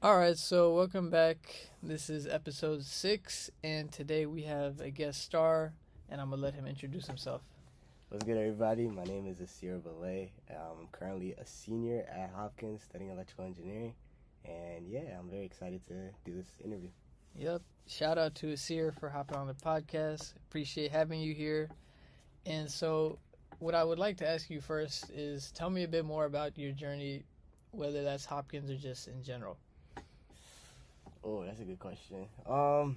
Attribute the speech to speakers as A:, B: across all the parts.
A: All right, so welcome back. This is episode 6, and today we have a guest star, and I'm gonna let him introduce himself.
B: What's good, everybody? My name is Asier Belay. I'm currently a senior at Hopkins studying electrical engineering. And yeah, I'm very excited to do this interview.
A: Yep. Shout out to Asier for hopping on the podcast. Appreciate having you here. And so, what I would like to ask you first is tell me a bit more about your journey, whether that's Hopkins or just in general.
B: Oh, that's a good question. Well,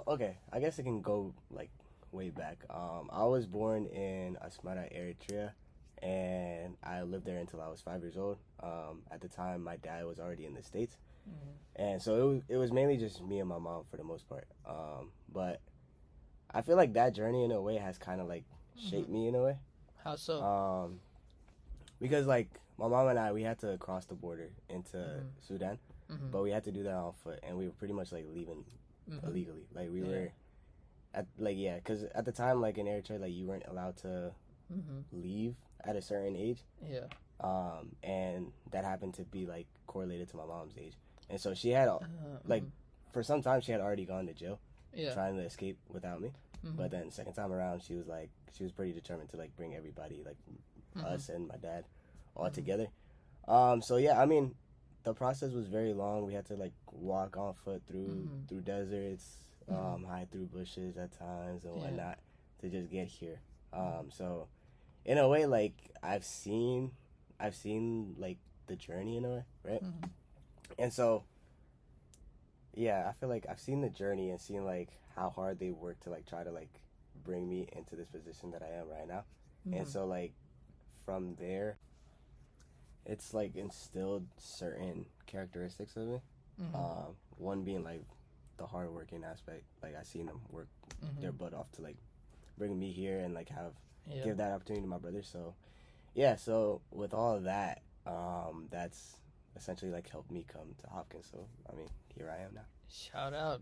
B: okay. I guess it can go like way back. I was born in Asmara, Eritrea, and I lived there until I was 5 years old. At the time, my dad was already in the States, and so it was mainly just me and my mom for the most part. But I feel like that journey in a way has kind of like shaped me in a way.
A: How so?
B: Because like my mom and I, we had to cross the border into Sudan, but we had to do that on foot, and we were pretty much like leaving illegally. Like we were because at the time, like in Eritrea, like you weren't allowed to leave at a certain age.
A: Yeah.
B: And that happened to be like correlated to my mom's age, and so she had like for some time she had already gone to jail, trying to escape without me. But then second time around, she was pretty determined to like bring everybody, like us and my dad, all together. So yeah, I mean, the process was very long. We had to like walk on foot through deserts, hide through bushes at times and whatnot to just get here. So in a way, like I've seen like the journey in a way, right? And so yeah, I feel like I've seen the journey and seen like how hard they work to like try to like bring me into this position that I am right now. And so like from there, it's like instilled certain characteristics of me. One being like the hardworking aspect. Like I seen them work their butt off to like bring me here and like give that opportunity to my brother. So yeah, so with all of that, that's essentially like helped me come to Hopkins. So I mean, here I am now.
A: Shout out.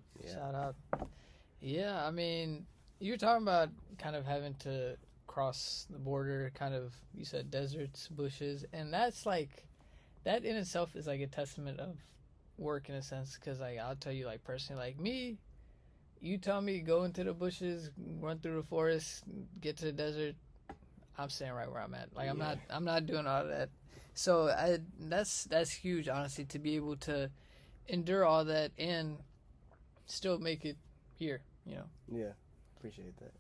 A: Yeah, I mean, you're talking about kind of having to cross the border, kind of, you said deserts, bushes, and that's like, that in itself is like a testament of work in a sense, because like, I'll tell you like personally, like me, you tell me go into the bushes, run through the forest, get to the desert, I'm staying right where I'm at. Like I'm not doing all of that. So that's huge, honestly, to be able to endure all that and still make it here, you know.
B: Yeah, appreciate that.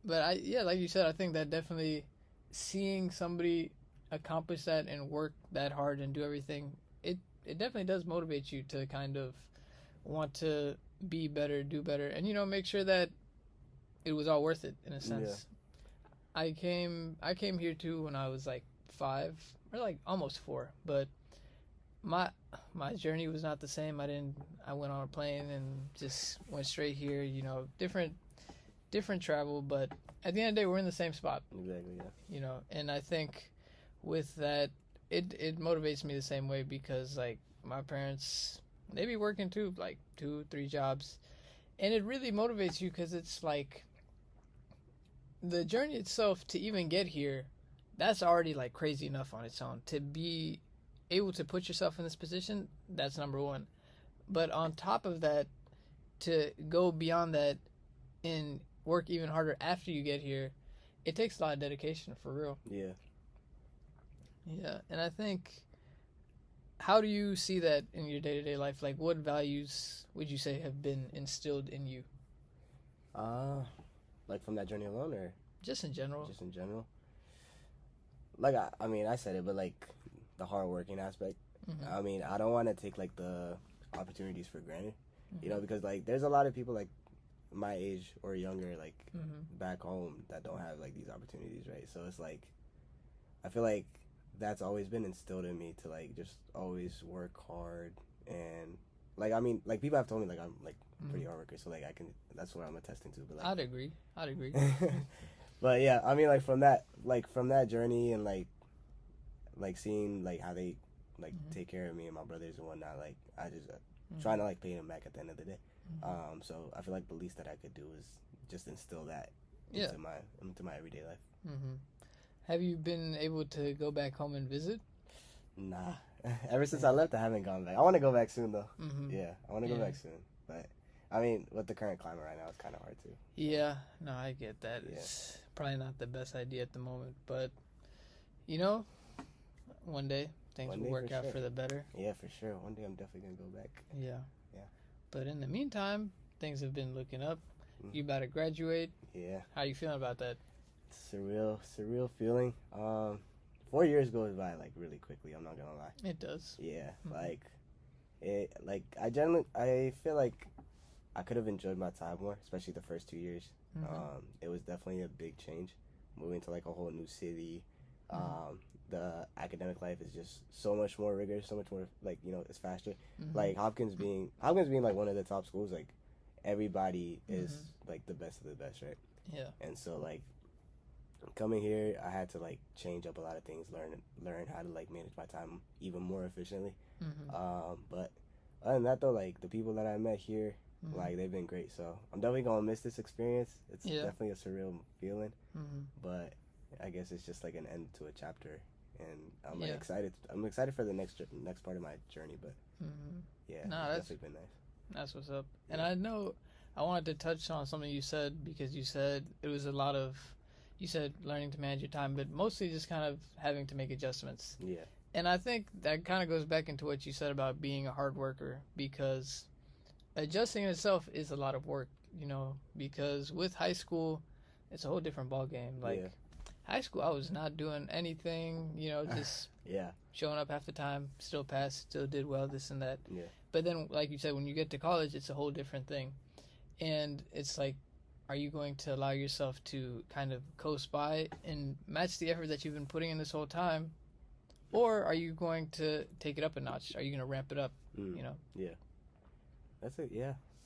A: But like you said, I think that definitely seeing somebody accomplish that and work that hard and do everything, it definitely does motivate you to kind of want to be better, do better, and make sure that it was all worth it in a sense. I came here too when I was like 5 or like almost 4, but my journey was not the same. I went on a plane and just went straight here, different travel, but at the end of the day we're in the same spot.
B: Exactly, yeah.
A: And I think with that it motivates me the same way, because like my parents, they be working too, like 2-3 jobs, and it really motivates you because it's like the journey itself to even get here, that's already like crazy enough on its own. To be able to put yourself in this position, that's number one. But on top of that, to go beyond that and work even harder after you get here, it takes a lot of dedication, for real.
B: Yeah.
A: And I think, how do you see that in your day-to-day life? Like, what values would you say have been instilled in you?
B: Like from that journey alone, or
A: just in general?
B: Just in general. Like I mean, I said it, but like the hardworking aspect. I mean, I don't want to take like the opportunities for granted, because like there's a lot of people like my age or younger, like back home, that don't have like these opportunities, right? So it's like, I feel like that's always been instilled in me to like just always work hard. And like, I mean, like people have told me like I'm like pretty hard worker, so like that's what I'm attesting to. But like, I'd
A: agree.
B: But yeah, I mean, like from that journey and like seeing like how they like take care of me and my brothers and whatnot, like I just trying to like pay them back at the end of the day. So I feel like the least that I could do is just instill that into my everyday life.
A: Have you been able to go back home and visit?
B: Nah, Ever since I left, I haven't gone back. I want to go back soon, though. Yeah, I want to go back soon. But, I mean, with the current climate right now, it's kind of hard, too.
A: Yeah, no, I get that. Yeah. It's probably not the best idea at the moment. But, you know, one day things will work out for the better.
B: Yeah, for sure. One day I'm definitely going to go back.
A: Yeah. But in the meantime, things have been looking up. You about to graduate.
B: Yeah.
A: How you feeling about that?
B: Surreal feeling. 4 years goes by like really quickly. I'm not gonna lie.
A: It does.
B: Yeah, I feel like I could have enjoyed my time more, especially the first 2 years. It was definitely a big change, moving to like a whole new city. The academic life is just so much more rigorous, so much more like it's faster. Like Hopkins being like one of the top schools, like everybody is like the best of the best, right?
A: Yeah.
B: And so like coming here, I had to like change up a lot of things, learn how to like manage my time even more efficiently. But other than that though, like the people that I met here, like they've been great. So I'm definitely gonna miss this experience. It's definitely a surreal feeling. But I guess it's just like an end to a chapter, and I'm like excited. I'm excited for the next part of my journey. But yeah, it's definitely been nice.
A: That's what's up. And I know I wanted to touch on something you said, because you said it was a lot of, you said learning to manage your time, but mostly just kind of having to make adjustments.
B: Yeah.
A: And I think that kind of goes back into what you said about being a hard worker, because adjusting itself is a lot of work, because with high school, it's a whole different ballgame. Like high school, I was not doing anything, just showing up half the time, still passed, still did well, this and that.
B: Yeah.
A: But then, like you said, when you get to college, it's a whole different thing. And it's like, are you going to allow yourself to kind of coast by and match the effort that you've been putting in this whole time? Or are you going to take it up a notch? Are you going to ramp it up,
B: Yeah.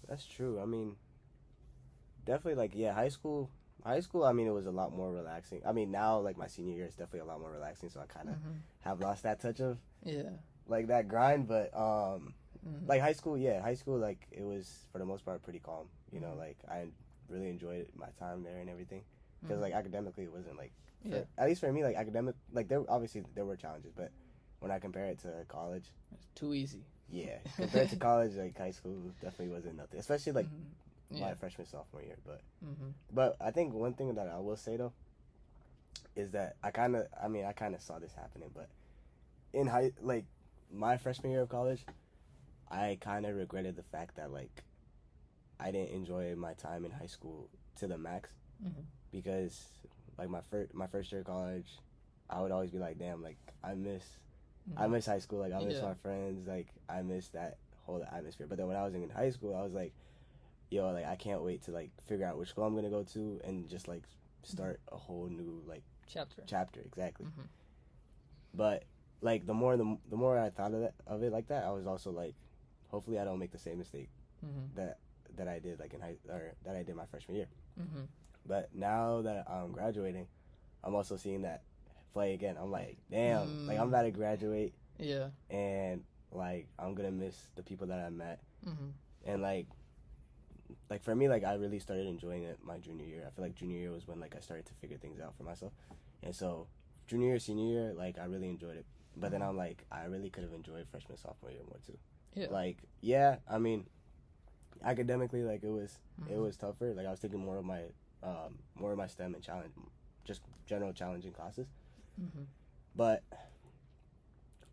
B: That's true. I mean, definitely high school, I mean, it was a lot more relaxing. I mean, now, like, my senior year is definitely a lot more relaxing, so I kind of have lost that touch of, like, that grind, but, like, high school, like, it was, for the most part, pretty calm, like, I really enjoyed my time there and everything, because, like, academically, it wasn't, like, at least for me, like, academic, like, there were challenges, but when I compare it to college,
A: it's too easy.
B: Yeah, compared to college, like, high school definitely wasn't nothing, especially, like, my freshman, sophomore year, but I think one thing that I will say, though, is that I kind of saw this happening, but in my freshman year of college, I kind of regretted the fact that, like, I didn't enjoy my time in high school to the max, because, like, my first year of college, I would always be like, damn, like, I miss high school, like, I miss my friends, like, I miss that whole atmosphere, but then when I was in high school, I was like, yo, like, I can't wait to, like, figure out which school I'm going to go to and just, like, start a whole new, like, chapter, exactly. But, like, the more I thought of it like that, I was also, like, hopefully I don't make the same mistake that I did, like, that I did my freshman year. But now that I'm graduating, I'm also seeing that play again. I'm like, damn, like, I'm about to graduate.
A: Yeah.
B: And, like, I'm going to miss the people that I met. And, like, for me, like, I really started enjoying it my junior year. I feel like junior year was when, like, I started to figure things out for myself. And so, junior year, senior year, like, I really enjoyed it. But then I'm like, I really could have enjoyed freshman, sophomore year more, too.
A: Yeah.
B: Like, I mean, academically, like, it was tougher. Like, I was taking more of my STEM and challenge, just general challenging classes. But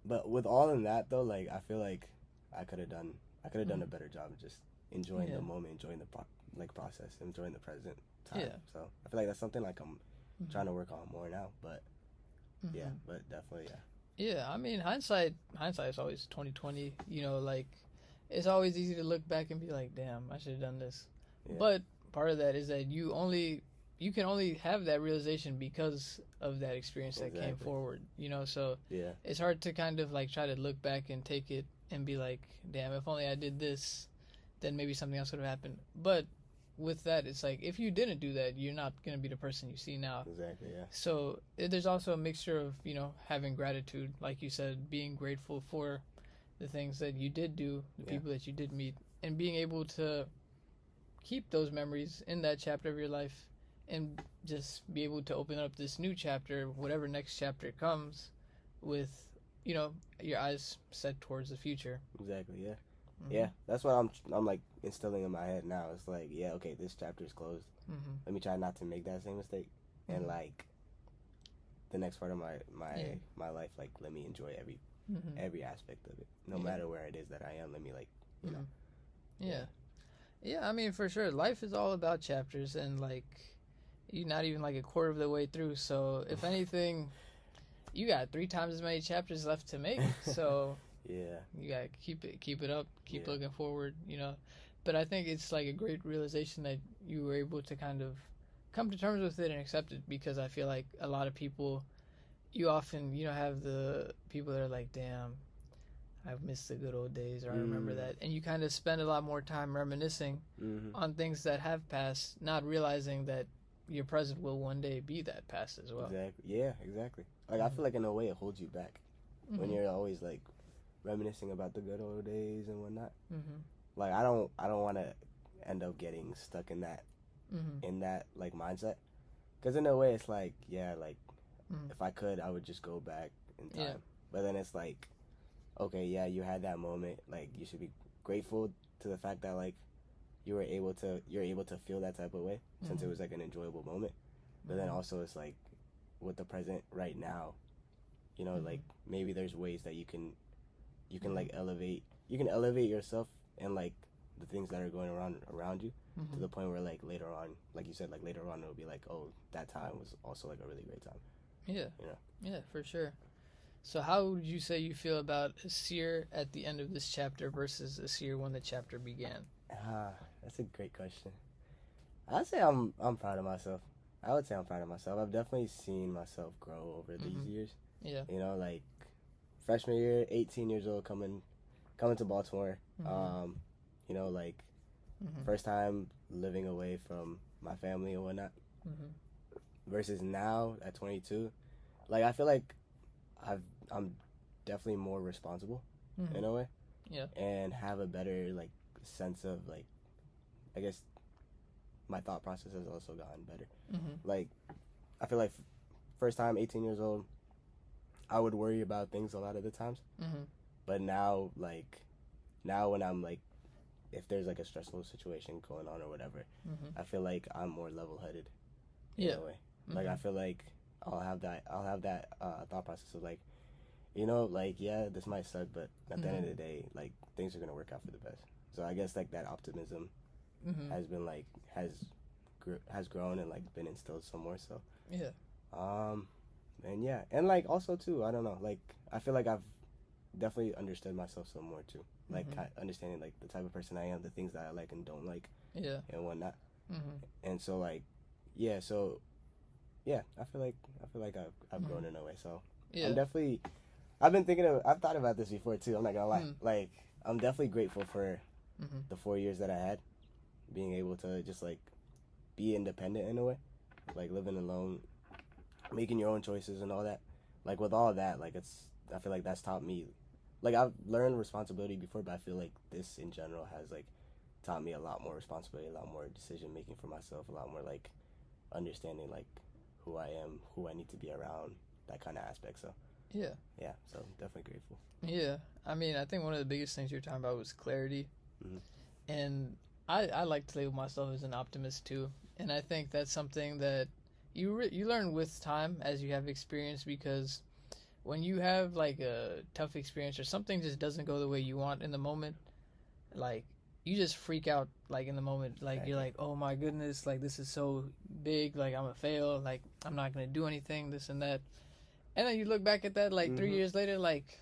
B: with all in that, though, like, I feel like I could have done a better job of just enjoying the moment, enjoying the process, enjoying the present time. So I feel like that's something like I'm trying to work on more now. But but definitely
A: Yeah, I mean, hindsight is always 20/20. Like, it's always easy to look back and be like, damn, I should have done this. Yeah. But part of that is that you can only have that realization because of that experience that came forward. So it's hard to kind of like try to look back and take it and be like, damn, if only I did this, then maybe something else would have happened. But with that, it's like, if you didn't do that, you're not going to be the person you see now.
B: Exactly, yeah.
A: So there's also a mixture of, having gratitude, like you said, being grateful for the things that you did do, the people that you did meet, and being able to keep those memories in that chapter of your life and just be able to open up this new chapter, whatever next chapter comes, with you know, your eyes set towards the future.
B: Exactly. Yeah. Yeah, that's what I'm like instilling in my head now. It's like, yeah, okay, this chapter is closed. Let me try not to make that same mistake, and like the next part of my life, like let me enjoy every aspect of it, no matter where it is that I am. Let me like, you know.
A: Yeah. I mean, for sure, life is all about chapters, and like you're not even like a quarter of the way through. So if anything, you got 3 times as many chapters left to make. So.
B: Yeah.
A: You gotta keep it up, keep looking forward, you know. But I think it's like a great realization that you were able to kind of come to terms with it and accept it, because I feel like a lot of people, you often, you know, have the people that are like, damn, I've missed the good old days, or I remember that. And you kind of spend a lot more time reminiscing on things that have passed, not realizing that your present will one day be that past as well.
B: Exactly. Yeah, exactly. Like I feel like in a way it holds you back when you're always like reminiscing about the good old days and whatnot. Like I don't want to end up getting stuck in that like mindset, because in a way it's like, yeah, like if I could, I would just go back in time. But then it's like, okay, yeah, you had that moment, like you should be grateful to the fact that like you're able to feel that type of way, since it was like an enjoyable moment. But then also it's like with the present right now, you know, like maybe there's ways that you can like elevate yourself and like the things that are going around you, to the point where like later on, like you said, like later on it'll be like, oh, that time was also like a really great time.
A: Yeah.
B: You know?
A: Yeah, for sure. So how would you say you feel about Asier at the end of this chapter versus Asier when the chapter began?
B: That's a great question. I'd say I'm proud of myself. I would say I'm proud of myself. I've definitely seen myself grow over these years.
A: Yeah.
B: You know, like freshman year, 18 years old, coming to Baltimore. You know, like first time living away from my family and whatnot. Versus now at 22, like I feel like I'm definitely more responsible in a way.
A: Yeah.
B: And have a better like sense of like, I guess my thought process has also gotten better. Like I feel like first time 18 years old, I would worry about things a lot of the times. But now when I'm like, if there's like a stressful situation going on or whatever, I feel like I'm more level-headed in a way. Like I feel like I'll have that thought process of like, you know, like, yeah, this might suck, but at the end of the day, like things are gonna work out for the best. So I guess like that optimism has been like has grown and like been instilled some more. So and yeah, and like also too, I don't know, like I feel like I've definitely understood myself some more too, like understanding like the type of person I am, the things that I like and don't like, and whatnot. And so like, yeah, so yeah, I feel like I've grown in a way. So I'm definitely, I've thought about this before too, I'm not gonna lie. Like I'm definitely grateful for the 4 years that I had, being able to just like be independent in a way, like living alone, making your own choices and all that. Like with all of that, like I feel like that's taught me, like I've learned responsibility before, but I feel like this in general has like taught me a lot more responsibility, a lot more decision making for myself, a lot more like understanding like who I am, who I need to be around, that kind of aspect. So yeah, so definitely grateful.
A: Yeah, I mean, I think one of the biggest things you're talking about was clarity, and I like to label myself as an optimist too, and I think that's something that you learn with time as you have experience, because when you have like a tough experience or something just doesn't go the way you want in the moment, like you just freak out like in the moment, like you're like, oh my goodness, like this is so big, like I'm gonna fail, like I'm not gonna do anything, this and that. And then you look back at that like 3 years later, like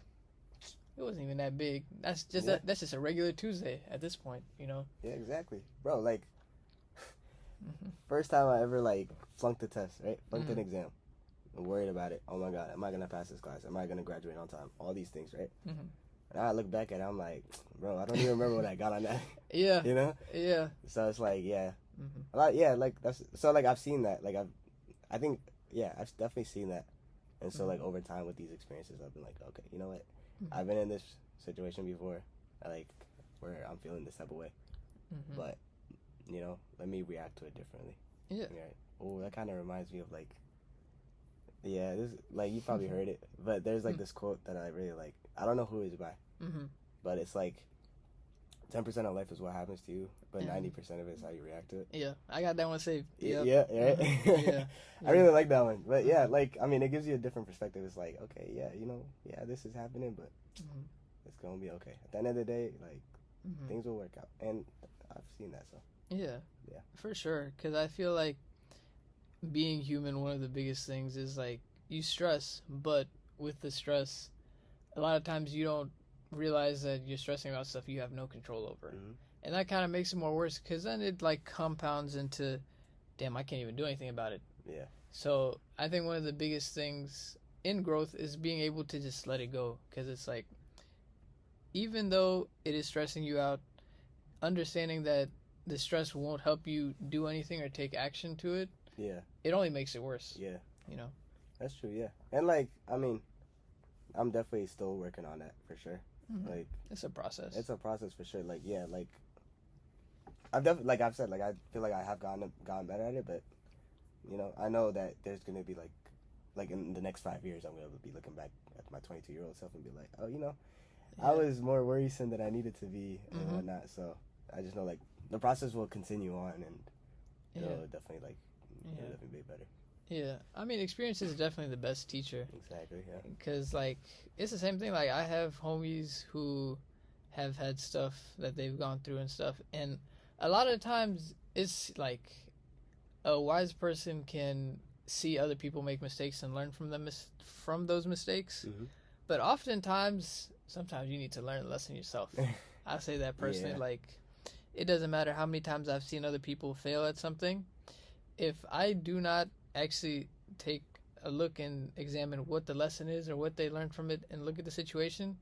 A: it wasn't even that big. That's just that's just a regular Tuesday at this point, you know.
B: Yeah, exactly, bro. Like first time I ever like flunked the test, right? Flunked an exam. I'm worried about it. Oh my god, am I gonna pass this class? Am I gonna graduate on time? All these things, right? And I look back at it, I'm like, bro, I don't even remember what I got on that.
A: Yeah.
B: You know?
A: Yeah.
B: So it's like, yeah. Like that's so like I've seen that. Like I think I've definitely seen that. And so like over time with these experiences, I've been like, okay, you know what? I've been in this situation before, like where I'm feeling this type of way. But you know, let me react to it differently.
A: Yeah.
B: Right. Oh, that kind of reminds me of like Yeah, this like you probably heard it, but there's like this quote that I really like. I don't know who it's by, but it's like 10% of life is what happens to you, but 90% of it is how you react to it.
A: Yeah, I got that one saved.
B: Yep. Yeah, right? Yeah. I really like that one. But yeah, like, I mean, it gives you a different perspective. It's like, okay, yeah, you know, yeah, this is happening, but it's going to be okay. At the end of the day, like, things will work out. And I've seen that, so.
A: Yeah. Yeah. For sure. Because I feel like being human, one of the biggest things is, like, you stress, but with the stress, a lot of times you don't realize that you're stressing about stuff you have no control over. And that kind of makes it more worse because then it like compounds into, damn, I can't even do anything about it.
B: Yeah.
A: So I think one of the biggest things in growth is being able to just let it go, because it's like, even though it is stressing you out, understanding that the stress won't help you do anything or take action to it.
B: Yeah.
A: It only makes it worse.
B: Yeah.
A: You know.
B: That's true. Yeah. And like, I mean, I'm definitely still working on that for sure. Like,
A: it's a process.
B: It's a process for sure. Like, yeah, like I've definitely, like I've said, like I feel like I have gotten better at it, but you know, I know that there's gonna be like in the next 5 years, I'm gonna be looking back at my 22-year-old self and be like, oh, you know, I was more worrisome than I needed to be and whatnot. So I just know like the process will continue on, and it'll definitely like it'll definitely be better.
A: Yeah, I mean, experience is definitely the best teacher.
B: Exactly, yeah.
A: Because, like, it's the same thing. Like, I have homies who have had stuff that they've gone through and stuff. And a lot of times, it's like a wise person can see other people make mistakes and learn from them from those mistakes. But oftentimes, sometimes you need to learn a lesson yourself. I say that personally. Like, it doesn't matter how many times I've seen other people fail at something. If I do not actually take a look and examine what the lesson is or what they learned from it and look at the situation,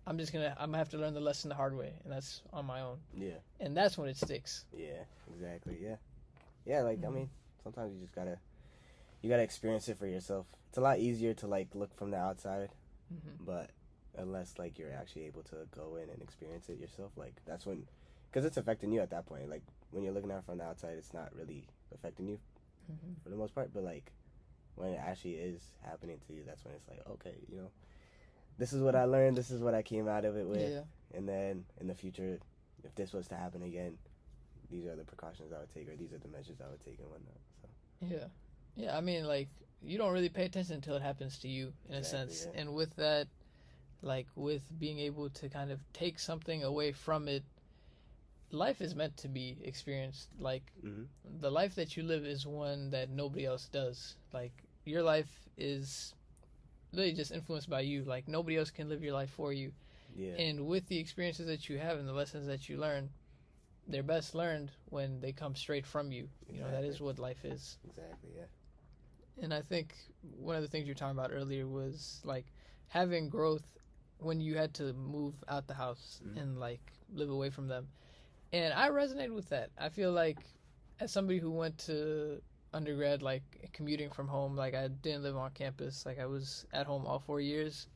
A: I'm gonna have to learn the lesson the hard way, and that's on my own.
B: Yeah.
A: And that's when it sticks.
B: Yeah, exactly. Yeah, like I mean, sometimes you just gotta experience it for yourself. It's a lot easier to like look from the outside, but unless like you're actually able to go in and experience it yourself, like that's when, because it's affecting you at that point. Like when you're looking at it from the outside, it's not really affecting you for the most part, but like when it actually is happening to you, that's when it's like, okay, you know, this is what I learned, this is what I came out of it with, and then in the future, if this was to happen again, these are the precautions I would take, or these are the measures I would take and whatnot. So
A: yeah, I mean, like, you don't really pay attention until it happens to you, in a sense. And with that, like, with being able to kind of take something away from it, life is meant to be experienced. Like, the life that you live is one that nobody else does. Like, your life is really just influenced by you. Like, nobody else can live your life for you. Yeah. And with the experiences that you have and the lessons that you learn, they're best learned when they come straight from you. Exactly. You know, that is what life is.
B: Exactly, yeah.
A: And I think one of the things you were talking about earlier was, like, having growth when you had to move out the house and, like, live away from them. And I resonate with that. I feel like as somebody who went to undergrad, like, commuting from home, like, I didn't live on campus. Like, I was at home all 4 years.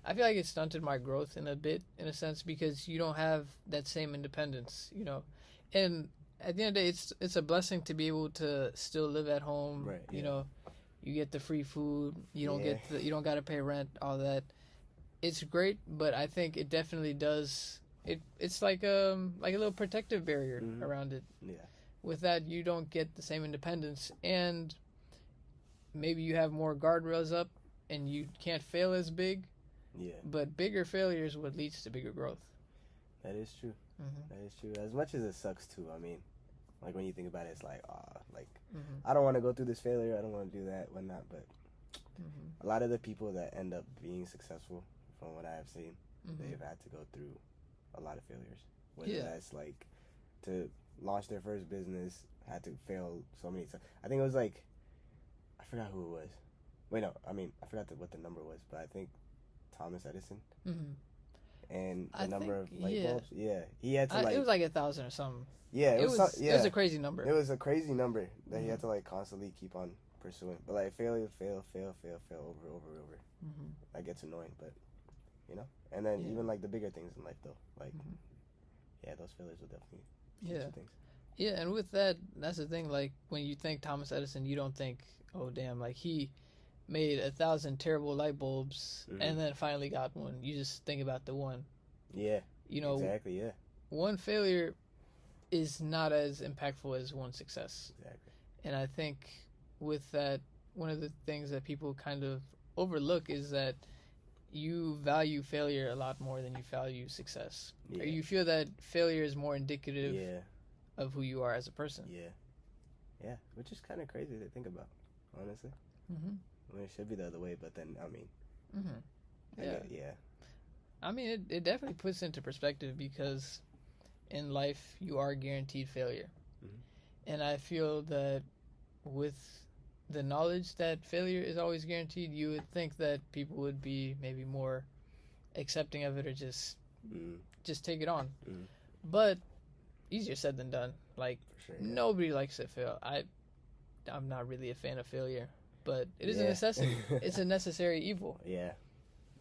A: I feel like it stunted my growth in a sense, because you don't have that same independence, you know. And at the end of the day, it's a blessing to be able to still live at home. Right, you know, you get the free food. You don't you don't got to pay rent, all that. It's great, but I think it definitely does. It's like a little protective barrier around it. Yeah. With that, you don't get the same independence, and maybe you have more guardrails up, and you can't fail as big. Yeah. But bigger failure is what leads to bigger growth.
B: That is true. That is true. As much as it sucks too, I mean, like when you think about it, it's like, I don't want to go through this failure. I don't want to do that, whatnot. But a lot of the people that end up being successful, from what I have seen, they've had to go through a lot of failures. Whether that's like to launch their first business, had to fail so many times. I think it was like, I forgot who it was. Wait, no, I mean, I forgot what the number was, but I think Thomas Edison, and the number of light bulbs. Yeah, he had to like.
A: It was like 1,000 or something.
B: Yeah,
A: it was a crazy number.
B: It was a crazy number that he had to like constantly keep on pursuing. But like fail, over. That gets annoying, but you know. And then even like the bigger things in life, though, like those failures will definitely teach you things.
A: Yeah, and with that, that's the thing. Like when you think Thomas Edison, you don't think, oh damn, like he made 1,000 terrible light bulbs and then finally got one. You just think about the one.
B: Yeah.
A: You know,
B: exactly. Yeah.
A: One failure is not as impactful as one success.
B: Exactly.
A: And I think with that, one of the things that people kind of overlook is that you value failure a lot more than you value success. Yeah. Or you feel that failure is more indicative of who you are as a person.
B: Yeah. Yeah, which is kind of crazy to think about, honestly.
A: Mm-hmm.
B: I mean, it should be the other way, but then, I mean...
A: Mm-hmm.
B: Yeah.
A: I mean, it definitely puts into perspective because in life, you are guaranteed failure. Mm-hmm. And I feel that with the knowledge that failure is always guaranteed, you would think that people would be maybe more accepting of it or just take it on. Mm. But easier said than done. Like, sure, nobody likes to fail. I'm not really a fan of failure, but it is a necessity. It's a necessary evil.
B: Yeah.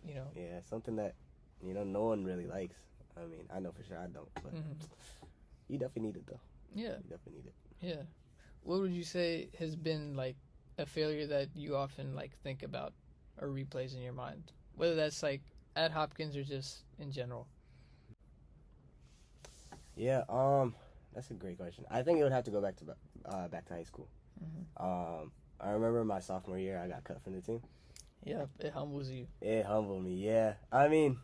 A: You know?
B: Yeah, something that, no one really likes. I mean, I know for sure I don't, but you definitely need it, though.
A: Yeah.
B: You definitely need it.
A: Yeah. What would you say has been, like, a failure that you often, like, think about or replays in your mind? Whether that's, like, at Hopkins or just in general.
B: Yeah, that's a great question. I think it would have to go back to high school. Mm-hmm. I remember my sophomore year, I got cut from the team.
A: Yeah, it humbles you.
B: It humbled me, yeah. I mean,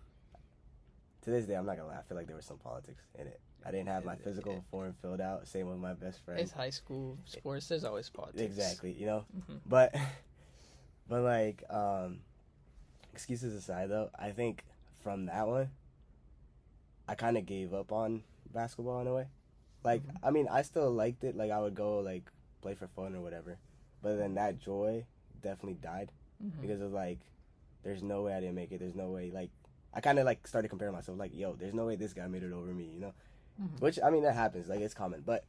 B: to this day, I'm not gonna lie. I feel like there was some politics in it. I didn't have my physical form filled out. Same with my best friend.
A: It's high school sports. There's always politics.
B: Exactly, Mm-hmm. But like, excuses aside, though, I think from that one, I kind of gave up on basketball in a way. Like, I mean, I still liked it. Like, I would go, like, play for fun or whatever. But then that joy definitely died because of, like, there's no way I didn't make it. There's no way, like, I kind of, like, started comparing myself. Like, yo, there's no way this guy made it over me, Which, I mean, that happens. Like, it's common. But,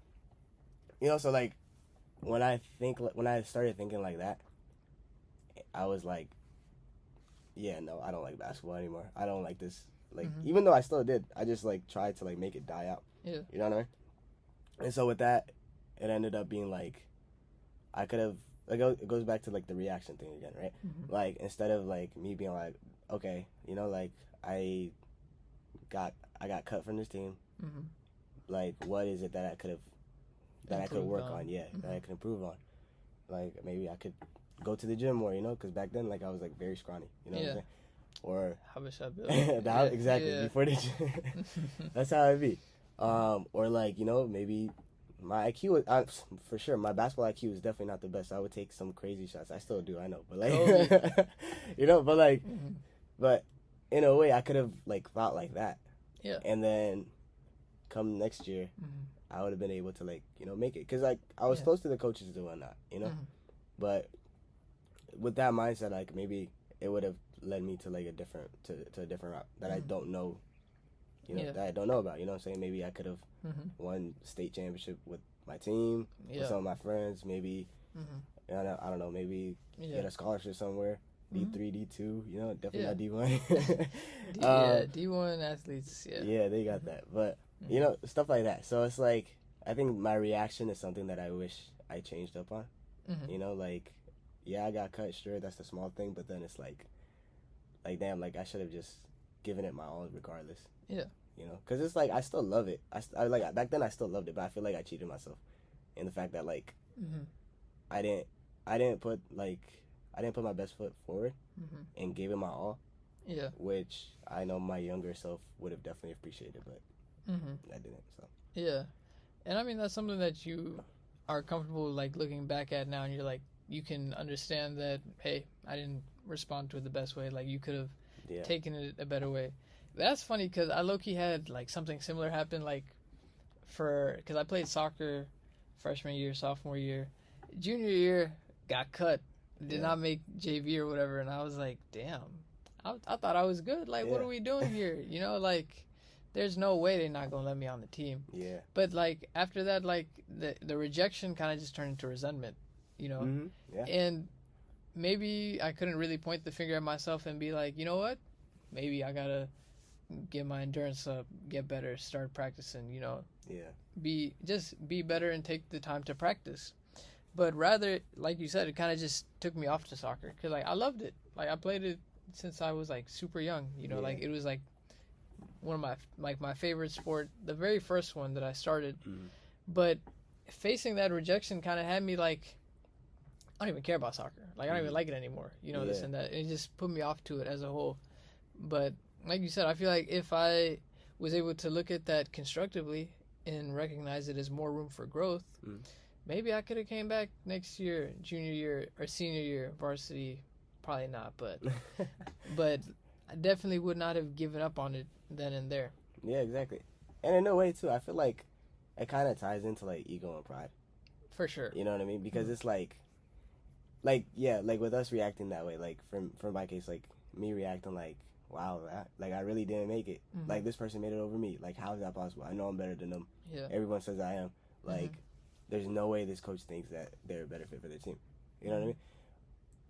B: so, like, when I started thinking like that, I was like, yeah, no, I don't like basketball anymore. I don't like this. Like, even though I still did, I just, like, tried to, like, make it die out.
A: Yeah.
B: You know what I mean? And so with that, it ended up being, like, I could have, like, it goes back to, like, the reaction thing again, right? Mm-hmm. Like, instead of, like, me being like, okay, like, I got cut from this team. Mm-hmm. Like, what is it that I could work on? Yeah, that I could improve on. Like, maybe I could go to the gym more, because back then, like, I was, like, very scrawny, what I'm saying? Or
A: Habesha build.
B: Exactly, before the gym. That's how it be. Or, like, maybe my IQ was, for sure, my basketball IQ is definitely not the best. I would take some crazy shots. I still do, I know. But, like, but, like, but in a way, I could have, like, thought like that.
A: Yeah.
B: And then come next year, I would have been able to, like, make it. Because, like, I was close to the coaches and whatnot, But with that mindset, like, maybe it would have led me to, like, a different route that I don't know, that I don't know about, what I'm saying? Maybe I could have won state championship with my team, with some of my friends, maybe, I don't know, maybe get a scholarship somewhere, D3, D2, definitely not D1.
A: D1 athletes,
B: Yeah, they got that, but, stuff like that. So it's like, I think my reaction is something that I wish I changed up on, like, yeah, I got cut, sure, that's a small thing, but then it's like, damn, like, I should have just given it my all regardless.
A: Yeah.
B: Because it's like, I still love it. I like, back then I still loved it, but I feel like I cheated myself in the fact that, like, I didn't put my best foot forward and gave it my all.
A: Yeah.
B: Which I know my younger self would have definitely appreciated, but I didn't, so.
A: Yeah. And I mean, that's something that you are comfortable, like, looking back at now, and you're like, you can understand that, hey, I didn't respond to it the best way. Like, you could have taken it a better way. That's funny because I low-key had, like, something similar happen, like, because I played soccer freshman year, sophomore year. Junior year, got cut. Did not make JV or whatever, and I was like, damn, I thought I was good. Like, what are we doing here? Like, there's no way they're not going to let me on the team.
B: Yeah.
A: But, like, after that, like, the rejection kind of just turned into resentment, Yeah. And maybe I couldn't really point the finger at myself and be like, you know what? Maybe I got to get my endurance up, get better, start practicing,
B: Yeah.
A: Be better and take the time to practice. But rather, like you said, it kind of just took me off to soccer because like I loved it. Like I played it since I was like super young. You know, like it was like one of my favorite sport, the very first one that I started. But facing that rejection kind of had me like, I don't even care about soccer. Like I don't even like it anymore. You know, this and that. It just put me off to it as a whole. But like you said, I feel like if I was able to look at that constructively and recognize it as more room for growth, maybe I could have came back next year, junior year or senior year, varsity. Probably not, but but I definitely would not have given up on it then and there.
B: Yeah, exactly. And in a way too, I feel like it kind of ties into like ego and pride.
A: For sure.
B: You know what I mean? Because it's like yeah, like with us reacting that way, like for my case, like me reacting like, wow, like I really didn't make it. Like this person made it over me. Like how is that possible? I know I'm better than them.
A: Yeah.
B: Everyone says I am. Like there's no way this coach thinks that they're a better fit for their team. You know what I mean?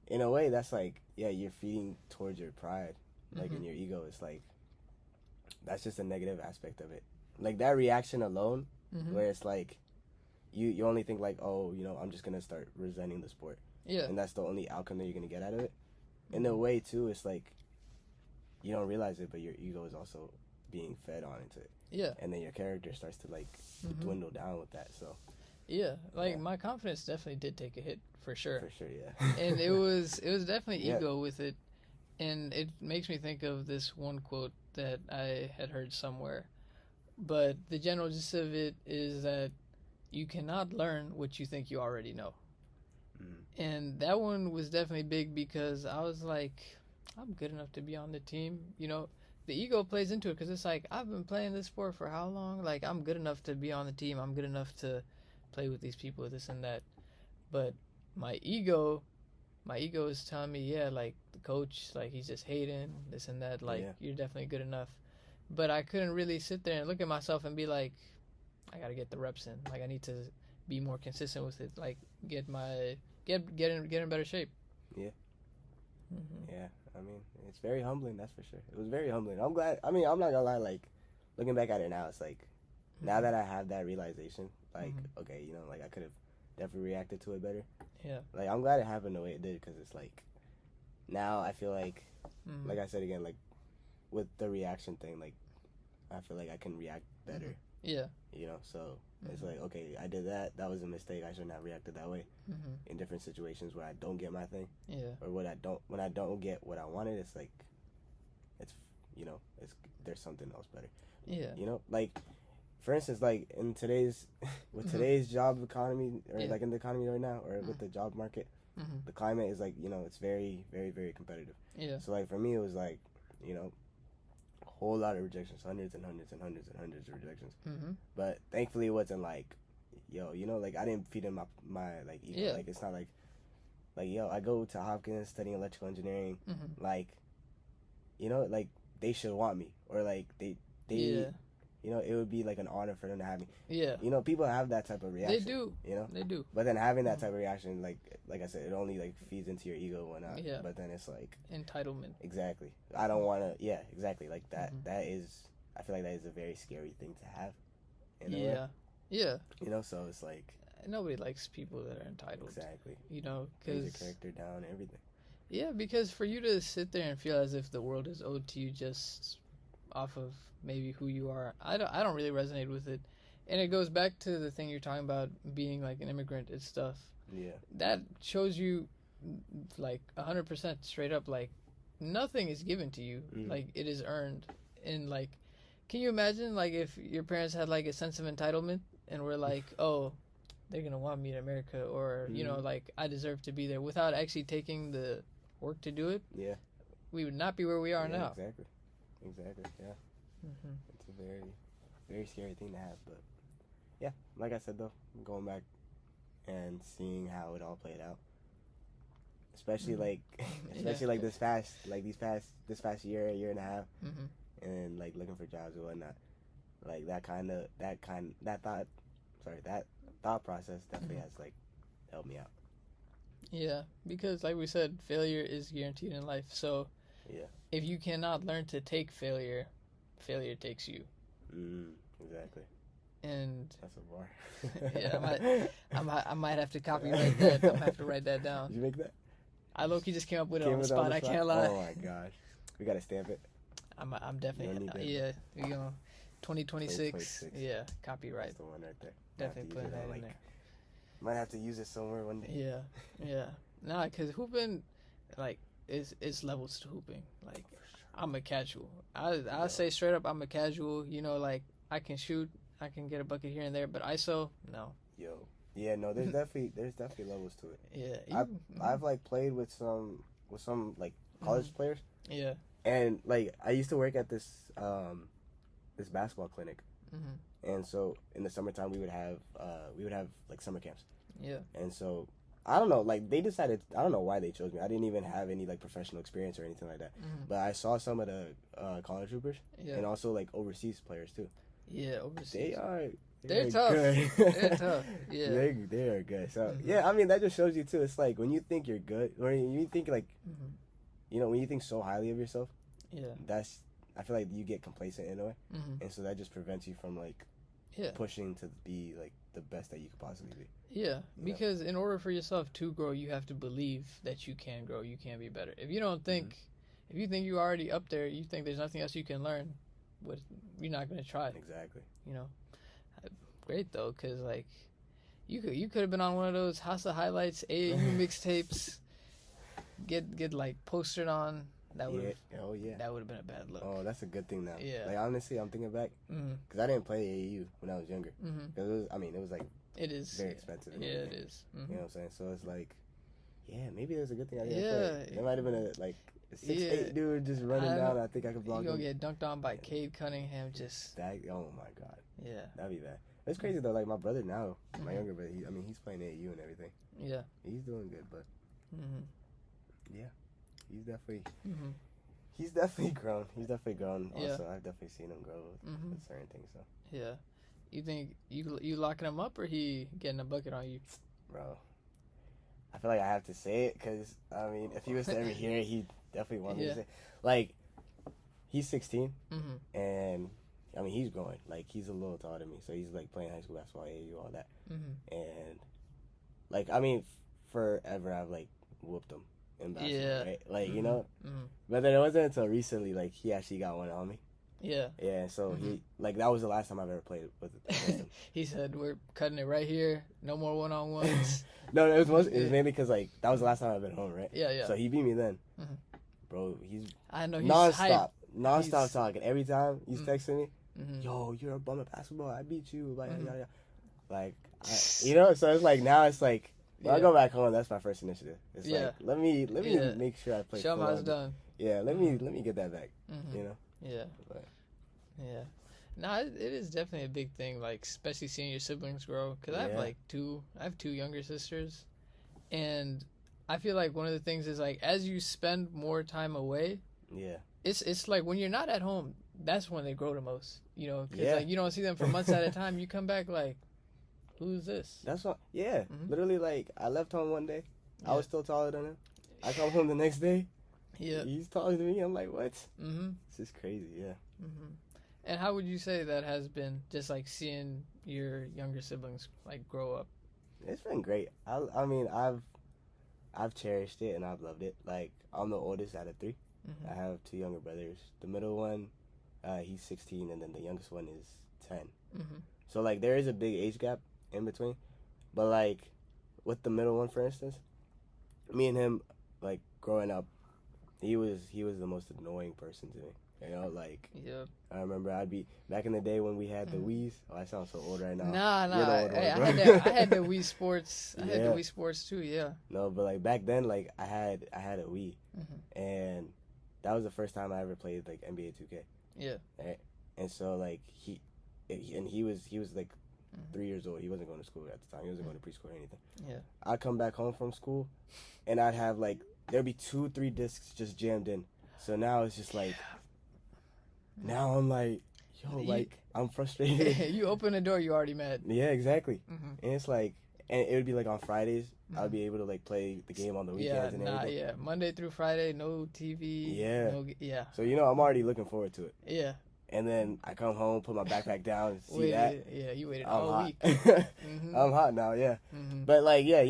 B: In a way, that's like, yeah, you're feeding towards your pride, like in your ego. It's like that's just a negative aspect of it. Like that reaction alone, where it's like you only think like, oh, you know, I'm just gonna start resenting the sport.
A: Yeah.
B: And that's the only outcome that you're gonna get out of it. In a way too, it's like you don't realize it, but your ego is also being fed on into it.
A: Yeah.
B: And then your character starts to like dwindle down with that. So
A: yeah, like my confidence definitely did take a hit for sure.
B: For sure, yeah.
A: And it was definitely ego with it. And it makes me think of this one quote that I had heard somewhere. But the general gist of it is that you cannot learn what you think you already know. And that one was definitely big because I was like, I'm good enough to be on the team. You know, the ego plays into it because it's like, I've been playing this sport for how long? Like, I'm good enough to be on the team. I'm good enough to play with these people, this and that. But my ego is telling me, yeah, like the coach, like he's just hating this and that. Like you're definitely good enough. But I couldn't really sit there and look at myself and be like, I got to get the reps in. Like I need to be more consistent with it. Like get in better shape. Yeah.
B: Yeah. I mean, it's very humbling. That's for sure. It was very humbling. I'm glad. I mean, I'm not gonna lie. Like looking back at it now, it's like now that I have that realization, like okay, you know, like I could have definitely reacted to it better.
A: Yeah.
B: Like I'm glad it happened the way it did because it's like now I feel like like I said again, like with the reaction thing, like I feel like I can react better.
A: Yeah.
B: You know, so it's like okay, I did that. That was a mistake. I should not have reacted that way. In different situations where I don't get my thing.
A: Yeah.
B: Or when I don't get what I wanted, it's like it's you know it's there's something else better.
A: Yeah.
B: You know, like. For instance, like in today's today's job economy, or like in the economy right now, or with the job market, the climate is like it's very, very, very competitive.
A: Yeah.
B: So like for me, it was like a whole lot of rejections, hundreds and hundreds and hundreds and hundreds of rejections. But thankfully, it wasn't like, like I didn't feed in my like ego.
A: Yeah.
B: Like it's not like I go to Hopkins studying electrical engineering, like like they should want me, or like they.
A: Yeah.
B: It would be like an honor for them to have me.
A: Yeah.
B: People have that type of reaction.
A: They do.
B: They
A: do.
B: But then having that type of reaction, like I said, it only like feeds into your ego and whatnot.
A: Yeah.
B: But then it's like
A: entitlement.
B: Exactly. I don't want to. Yeah. Exactly. Like that. That is. I feel like that is a very scary thing to have.
A: Yeah. Yeah.
B: So it's like
A: nobody likes people that are entitled.
B: Exactly.
A: Because
B: your character down and everything.
A: Yeah, because for you to sit there and feel as if the world is owed to you just off of maybe who you are, I don't really resonate with it. And it goes back to the thing you're talking about, being like an immigrant and stuff.
B: Yeah. That
A: shows you like 100% straight up, like nothing is given to you. Like it is earned. And like, can you imagine like if your parents had like a sense of entitlement and were like, oh, they're going to want me in America, or, like I deserve to be there, without actually taking the work to do it?
B: Yeah.
A: We would not be where we are now.
B: Exactly, yeah. It's a very, very scary thing to have, but yeah, like I said though, going back and seeing how it all played out, especially like this past year and a half, and like looking for jobs and whatnot, like that thought process definitely has like helped me out. Yeah,
A: because like we said, failure is guaranteed in life, so
B: yeah.
A: If you cannot learn to take failure, failure takes you.
B: Exactly.
A: And
B: that's a bar.
A: Yeah, I might have to copyright that. I'm gonna have to write that down.
B: Did you make that?
A: I low-key just came up with it on the spot. I can't lie.
B: Oh my gosh, we gotta stamp it.
A: I'm definitely you know, 2026. Yeah, copyright.
B: That's the one right there.
A: Definitely putting that in there.
B: Might have to use it somewhere one day.
A: Yeah. Nah, cause hooping, like, it's levels to hooping. Like, I'm a casual. I'll say straight up, I'm a casual. You know, like, I can shoot, I can get a bucket here and there, but ISO, no.
B: Yeah, no, there's definitely levels to it.
A: Yeah,
B: I've like played with some like college players.
A: Yeah.
B: And like I used to work at this basketball clinic, and so in the summertime we would have like summer camps.
A: Yeah.
B: And so I don't know, like they decided, I don't know why they chose me. I didn't even have any like professional experience or anything like that. But I saw some of the college hoopers and also like overseas players too.
A: Yeah, overseas.
B: They're
A: tough.
B: Good.
A: They're tough. Yeah.
B: They are good. So yeah, I mean that just shows you too. It's like when you think you're good, or you think like, you know, when you think so highly of yourself. Yeah. I feel like you get complacent in a way, and so that just prevents you from like, pushing to be like the best that you could possibly be.
A: Yeah, because in order for yourself to grow, you have to believe that you can grow. You can be better. If you don't think, if you think you're already up there, you think there's nothing else you can learn. You're not gonna try.
B: Exactly.
A: You know. Great though, cause like you could have been on one of those House of Highlights AAU mixtapes, get like postered on. That would that would have been a bad look.
B: Oh, that's a good thing now.
A: Yeah.
B: Like honestly, I'm thinking back, because I didn't play AAU when I was younger. Because it was like
A: it is
B: very expensive.
A: Yeah, it is.
B: You know what I'm saying? So it's like, maybe there's a good thing I didn't play. There might have been a 6'8" dude just running down. I think I could block him.
A: You gonna get dunked on by Cade Cunningham? Just
B: that. Oh my god.
A: Yeah.
B: That'd be bad. It's crazy though. Like my brother now, my younger brother. He's playing AAU and everything.
A: Yeah.
B: He's doing good, but yeah, he's definitely grown. He's definitely grown.
A: Yeah.
B: Also, I've definitely seen him grow with certain things. So
A: yeah, you think you locking him up or he getting a bucket on you,
B: bro? I feel like I have to say it because I mean, if he was to ever hear it, he definitely wanted me to say. Like, he's 16, and I mean, he's growing. Like, he's a little taller than me, so he's like playing high school basketball, AAU, all that. And like, I mean, forever I've like whooped him in basketball, right? Like, you know. But then it wasn't until recently, like, he actually got one on me.
A: Yeah.
B: Yeah. So he like that was the last time I've ever played with him.
A: He said, "We're cutting it right here. No more one-on-ones."
B: No, it was mainly because like that was the last time I've been home, right?
A: Yeah.
B: So he beat me then, bro.
A: I know he's
B: nonstop talking. Every time he's texting me, yo, you're a bum at basketball. I beat you. Like, you know. So it's like now it's like when I go back home, that's my first initiative. It's like let me make sure I play.
A: Show him how it's done.
B: Yeah, let me get that back. You know.
A: Yeah. Yeah. No, it is definitely a big thing, like, especially seeing your siblings grow. Because I have two younger sisters. And I feel like one of the things is, like, as you spend more time away, it's like when you're not at home, that's when they grow the most. You know, because, like, you don't see them for months at a time. You come back, like, who's this?
B: That's what, literally, like, I left home one day. I was still taller than him. I come home the next day.
A: Yeah.
B: He's taller than me. I'm like, what? It's just crazy,
A: And how would you say that has been, just like seeing your younger siblings like grow up?
B: It's been great. I mean, I've cherished it and I've loved it. Like, I'm the oldest out of three. I have two younger brothers. The middle one, he's 16, and then the youngest one is 10. So like, there is a big age gap in between. But like, with the middle one, for instance, me and him, like, growing up, he was the most annoying person to me. You know, like, I remember I'd be, back in the day when we had the Wii's. Oh, I sound so old right now.
A: Nah. I had the Wii Sports. I had the Wii Sports too,
B: No, but like back then, like, I had a Wii. And that was the first time I ever played, like, NBA 2K.
A: Yeah.
B: Right? And so, like, he was like 3 years old. He wasn't going to school at the time. He wasn't going to preschool or anything.
A: Yeah.
B: I'd come back home from school, and I'd have, like, there'd be 2-3 discs just jammed in. So now it's just like, now I'm like, like, I'm frustrated.
A: You open the door, you already mad.
B: Yeah, exactly. And it's like, and it would be like on Fridays, I would be able to like play the game on the weekends and everything.
A: Monday through Friday, no TV.
B: So, you know, I'm already looking forward to it.
A: Yeah.
B: And then I come home, put my backpack down, see
A: Yeah, you waited all week.
B: Mm-hmm. I'm hot now, yeah. Mm-hmm. But like, yeah,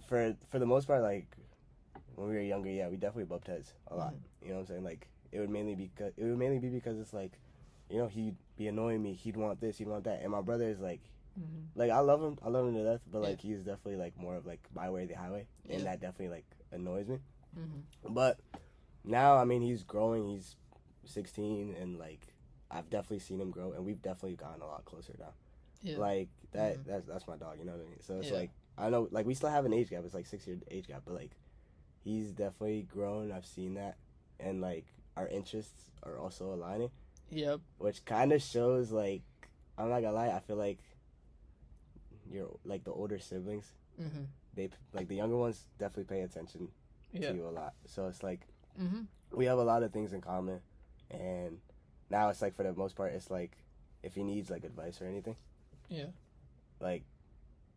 B: for the most part, like when we were younger, yeah, we definitely bumped heads a lot. Mm-hmm. You know what I'm saying? Like it would mainly be because it's like, he'd be annoying me. He'd want this, he'd want that, and my brother is like. Mm-hmm. Like I love him to death, but like he's definitely like more of like my way, the highway, and that definitely like annoys me. Mm-hmm. But now, I mean, he's growing. He's 16, and like I've definitely seen him grow, and we've definitely gotten a lot closer now. Yeah. Like that. Mm-hmm. That's my dog. You know what I mean? So it's like I know, like we still have an age gap. It's like 6-year age gap, but like he's definitely grown. I've seen that, and like our interests are also aligning. Yep. Which kind of shows like I'm not gonna lie. I feel like. You're like the older siblings, they like the younger ones definitely pay attention to you a lot. So it's like we have a lot of things in common, and now it's like for the most part, it's like if he needs like advice or anything, like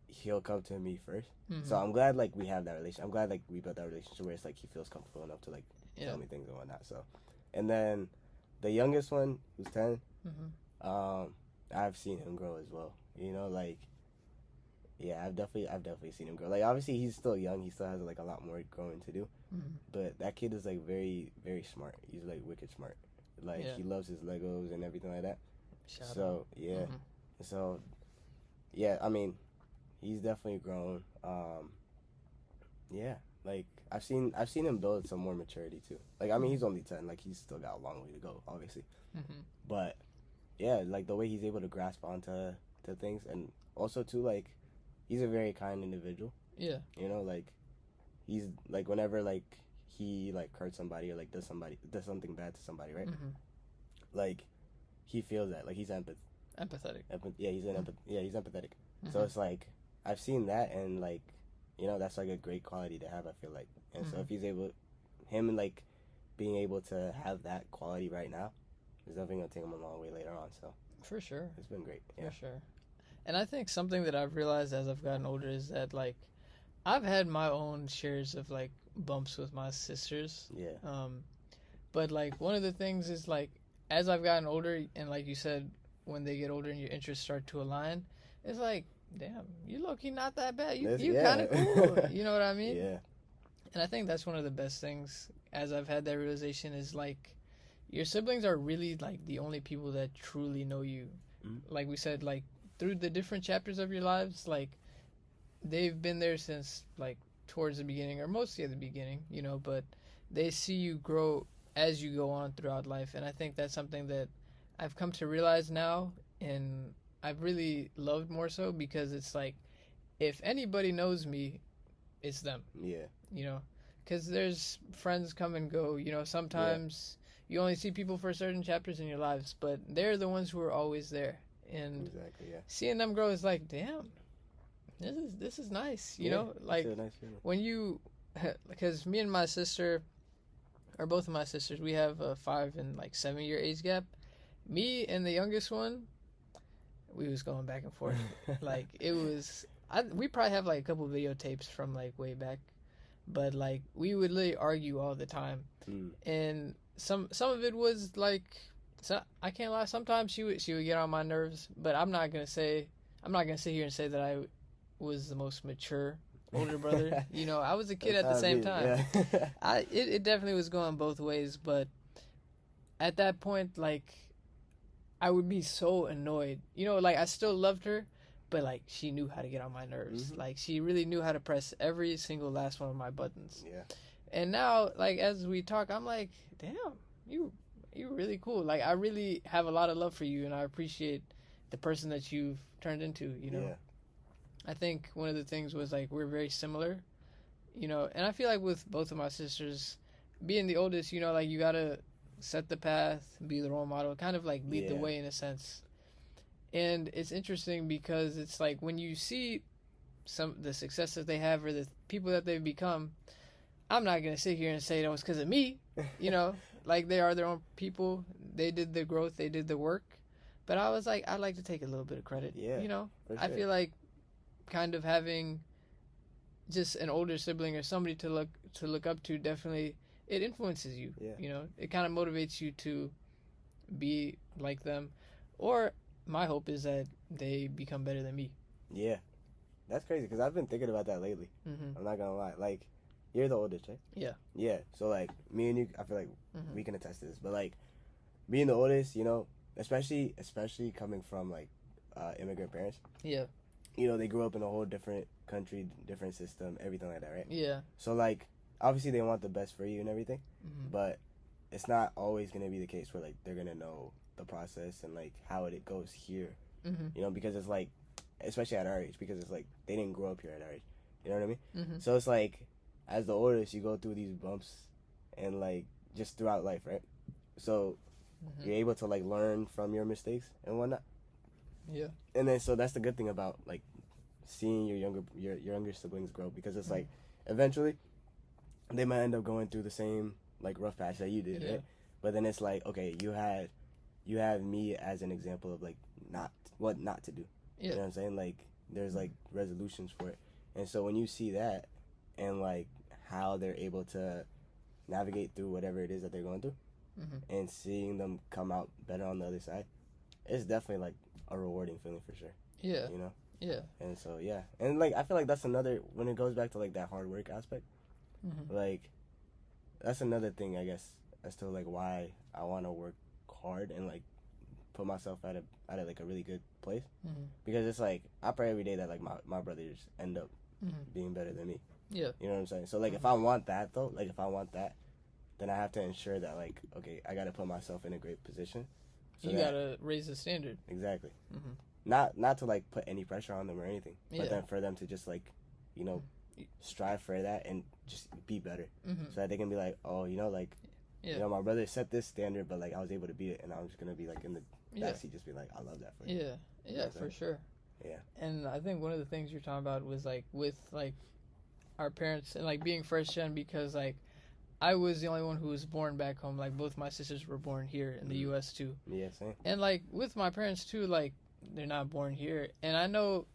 B: he'll come to me first. So I'm glad like we have that relation. I'm glad like we built that relationship where it's like he feels comfortable enough to like tell me things and whatnot. So, and then the youngest one who's 10, I've seen him grow as well. Like. Yeah, I've definitely seen him grow. Like, obviously, he's still young. He still has, like, a lot more growing to do. Mm-hmm. But that kid is, like, very, very smart. He's, like, wicked smart. Like, he loves his Legos and everything like that. Shout out. Yeah. Mm-hmm. So, yeah, I mean, he's definitely grown. Yeah, like, I've seen him build some more maturity, too. Like, I mean, he's only 10. Like, he's still got a long way to go, obviously. Mm-hmm. But, yeah, like, the way he's able to grasp onto things. And also, too, like, he's a very kind individual. Yeah. Like, he's, like, whenever, like, he, like, hurts somebody or, like, does something bad to somebody, right? Mm-hmm. Like, he feels that. Like, he's empathetic. He's empathetic. Mm-hmm. So it's, like, I've seen that, and, like, that's, like, a great quality to have, I feel like. And so if he's him, like, being able to have that quality right now is definitely going to take him a long way later on, so.
A: For sure.
B: It's been great. Yeah.
A: For sure. And I think something that I've realized as I've gotten older is that, like, I've had my own shares of, like, bumps with my sisters. Yeah. But, like, one of the things is, like, as I've gotten older, and like you said, when they get older and your interests start to align, it's like, damn, you low-key not that bad. You kind of cool. You know what I mean? Yeah. And I think that's one of the best things, as I've had that realization, is, like, your siblings are really, like, the only people that truly know you. Mm-hmm. Like we said, like, through the different chapters of your lives, like, they've been there since, like, towards the beginning, or mostly at the beginning, but they see you grow as you go on throughout life. And I think that's something that I've come to realize now, and I've really loved more so, because it's like, if anybody knows me, it's them. Yeah. Because there's friends come and go, sometimes you only see people for certain chapters in your lives, but they're the ones who are always there. And exactly, seeing them grow is like, damn, this is nice, like nice when you, because me and my sister, or both of my sisters, we have a 5 and like 7 year age gap. Me and the youngest one, we was going back and forth. Like, it was, we probably have like a couple videotapes from like way back, but like we would literally argue all the time. And some of it was like, so I can't lie, sometimes she would get on my nerves, but I'm not gonna sit here and say that I was the most mature older brother. I was a kid at the same time. Yeah. It definitely was going both ways, but at that point, like, I would be so annoyed. Like, I still loved her, but like, she knew how to get on my nerves. Mm-hmm. Like, she really knew how to press every single last one of my buttons. Yeah. And now, like, as we talk, I'm like, damn, you're really cool. Like, I really have a lot of love for you, and I appreciate the person that you've turned into, Yeah. I think one of the things was, like, we're very similar, and I feel like with both of my sisters, being the oldest, like, you gotta set the path, be the role model, kind of, like, lead the way in a sense. And it's interesting because it's like, when you see the success that they have or the people that they've become, I'm not gonna sit here and say it was because of me, Like, they are their own people. They did the growth. They did the work. But I was like, I'd like to take a little bit of credit. Yeah, for sure. I feel like kind of having just an older sibling or somebody to look up to, definitely, it influences you. Yeah. It kind of motivates you to be like them, or my hope is that they become better than me.
B: Yeah, that's crazy because I've been thinking about that lately. I'm not gonna lie. Like, you're the oldest, right?
A: Yeah.
B: Yeah. So like me and you, I feel like we can attest to this. But like being the oldest, you know, especially coming from like immigrant parents.
A: Yeah.
B: You know, they grew up in a whole different country, different system, everything like that, right?
A: Yeah.
B: So like obviously they want the best for you and everything, but it's not always gonna be the case where like they're gonna know the process and like how it goes here. You know, because it's like, especially at our age, because it's like they didn't grow up here at our age. You know what I mean? So it's like, as the oldest, you go through these bumps and like just throughout life, right? So you're able to like learn from your mistakes and whatnot.
A: Yeah.
B: And then so that's the good thing about like seeing your younger siblings grow, because it's like eventually they might end up going through the same like rough patch that you did, right? But then it's like, okay, you have me as an example of like what not to do. You know what I'm saying? Like there's like resolutions for it. And so when you see that and like how they're able to navigate through whatever it is that they're going through, and seeing them come out better on the other side, it's definitely like a rewarding feeling for sure.
A: Yeah.
B: You know?
A: Yeah.
B: And so yeah. And like I feel like that's another, when it goes back to like that hard work aspect, like that's another thing I guess as to like why I want to work hard and like put myself at a like a really good place, because it's like I pray every day that like my brothers end up being better than me.
A: Yeah.
B: You know what I'm saying? So like if I want that though, like if I want that, then I have to ensure that like, okay, I gotta put myself in a great position.
A: So you gotta raise the standard.
B: Exactly. Not to like put any pressure on them or anything, but then for them to just like, you know, strive for that and just be better, so that they can be like, oh, you know, like, you know, my brother set this standard, but like I was able to beat it, and I'm just gonna be like in the backseat, just be like, I love that for you.
A: Yeah, for sure.
B: Yeah.
A: And I think one of the things you're talking about was like with like our parents and like being first gen, because like I was the only one who was born back home. Like both my sisters were born here in the U.S. too.
B: Yeah, same.
A: And like with my parents too, like they're not born here, and I know,